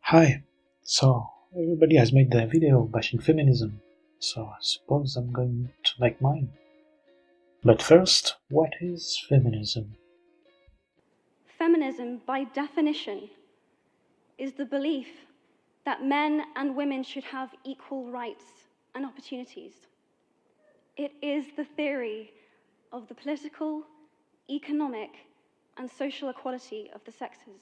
Hi. So, everybody has made their video bashing feminism, so I suppose I'm going to make mine. But first, what is feminism? Feminism, by definition, is the belief that men and women should have equal rights and opportunities. It is the theory of the political, economic, and social equality of the sexes.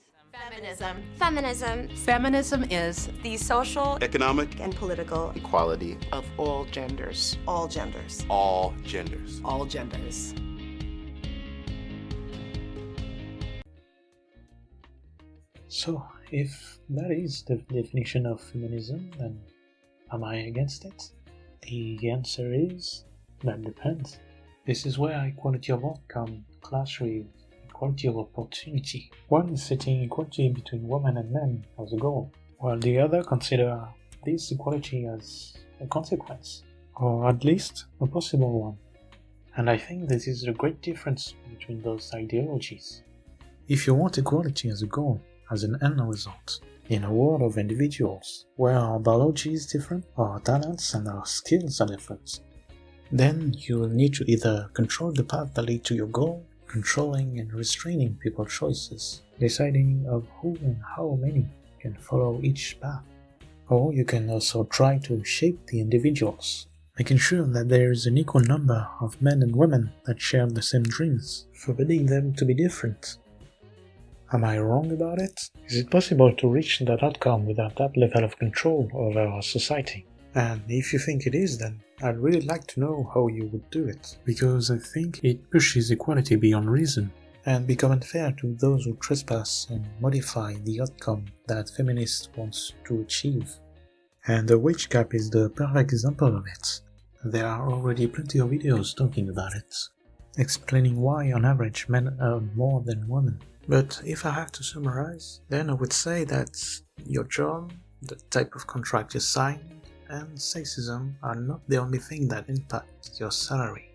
Feminism is the social, economic, and political equality of all genders. all genders. all genders. All genders. So, if that is the definition of feminism, then am I against it? The answer is, that depends. This is where equality of outcome clash with equality of opportunity. One is setting equality between women and men as a goal, while the other consider this equality as a consequence, or at least a possible one. And I think this is a great difference between those ideologies. If you want equality as a goal, as an end result, in a world of individuals, where our biology is different, our talents and our skills are different, then you will need to either control the path that lead to your goal, controlling and restraining people's choices, deciding of who and how many can follow each path. Or you can also try to shape the individuals, making sure that there is an equal number of men and women that share the same dreams, forbidding them to be different. Am I wrong about it? Is it possible to reach that outcome without that level of control over our society? And if you think it is, then I'd really like to know how you would do it, because I think it pushes equality beyond reason and become unfair to those who trespass and modify the outcome that feminists want to achieve. And the wage gap is the perfect example of it. There are already plenty of videos talking about it, explaining why on average men earn more than women. But if I have to summarize, then I would say that your job, the type of contract you sign, and sexism are not the only thing that impact your salary.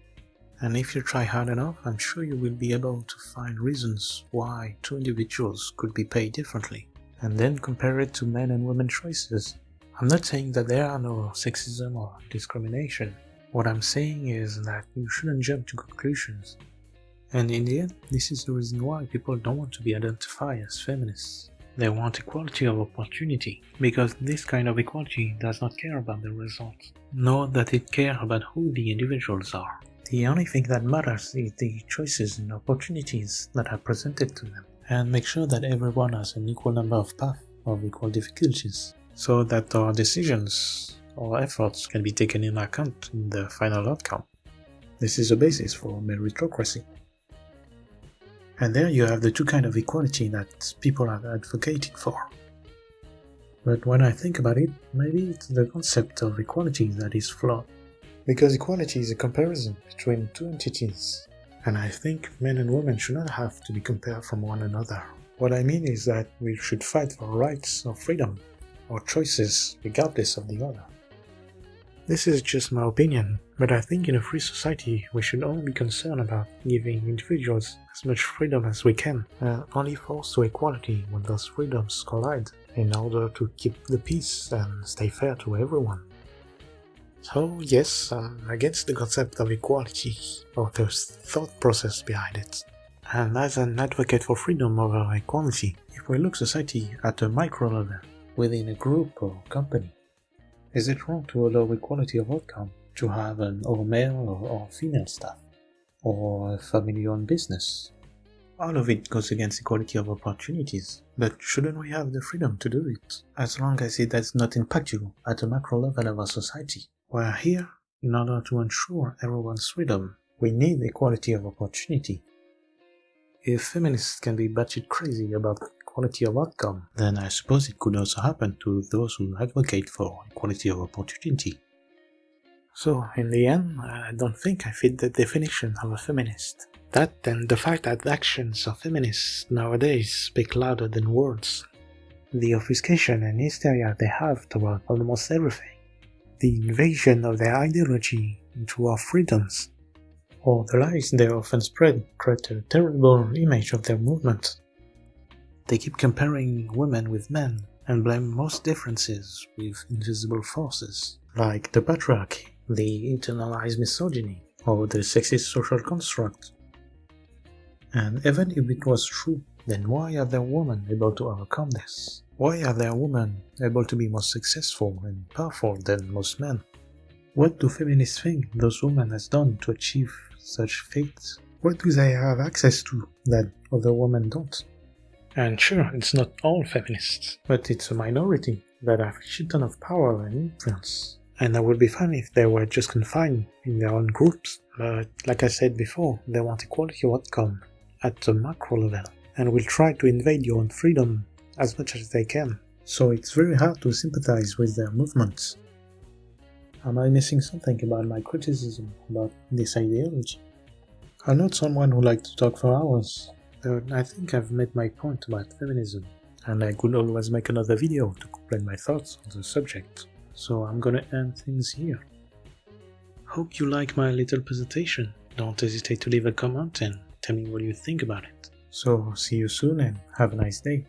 And if you try hard enough, I'm sure you will be able to find reasons why two individuals could be paid differently, and then compare it to men and women choices. I'm not saying that there are no sexism or discrimination. What I'm saying is that you shouldn't jump to conclusions. And in the end, this is the reason why people don't want to be identified as feminists. They want equality of opportunity, because this kind of equality does not care about the results, nor that it cares about who the individuals are. The only thing that matters is the choices and opportunities that are presented to them, and make sure that everyone has an equal number of paths of equal difficulties, so that our decisions or efforts can be taken into account in the final outcome. This is the basis for meritocracy. And there you have the two kinds of equality that people are advocating for. But when I think about it, maybe it's the concept of equality that is flawed. Because equality is a comparison between two entities, and I think men and women should not have to be compared from one another. What I mean is that we should fight for rights or freedom, or choices, regardless of the other. This is just my opinion, but I think in a free society we should only be concerned about giving individuals as much freedom as we can, and only force to equality when those freedoms collide, in order to keep the peace and stay fair to everyone. So yes, I'm against the concept of equality, or the thought process behind it. And as an advocate for freedom over equality, if we look society at a micro level, within a group or company, is it wrong to allow equality of outcome, to have an all-male or female staff, or a family-owned business? All of it goes against equality of opportunities, but shouldn't we have the freedom to do it, as long as it does not impact you at a macro level of our society? We're here in order to ensure everyone's freedom. We need equality of opportunity. If feminists can be batshit crazy about equality of outcome, then I suppose it could also happen to those who advocate for equality of opportunity. So, in the end, I don't think I fit the definition of a feminist. That and the fact that actions of feminists nowadays speak louder than words. The obfuscation and hysteria they have toward almost everything. The invasion of their ideology into our freedoms, or the lies they often spread create a terrible image of their movement. They keep comparing women with men, and blame most differences with invisible forces, like the patriarchy, the internalized misogyny, or the sexist social construct. And even if it was true, then why are there women able to overcome this? Why are there women able to be more successful and powerful than most men? What do feminists think those women has done to achieve such feats? What do they have access to that other women don't? And sure, it's not all feminists, but it's a minority that have a shit ton of power and influence. And I would be fine if they were just confined in their own groups, but like I said before, they want equality outcome at the macro level, and will try to invade your own freedom as much as they can. So it's very hard to sympathize with their movements. Am I missing something about my criticism about this ideology? I'm not someone who likes to talk for hours, but I think I've made my point about feminism, and I could always make another video to explain my thoughts on the subject. So I'm gonna end things here. Hope you like my little presentation. Don't hesitate to leave a comment and tell me what you think about it. So see you soon and have a nice day.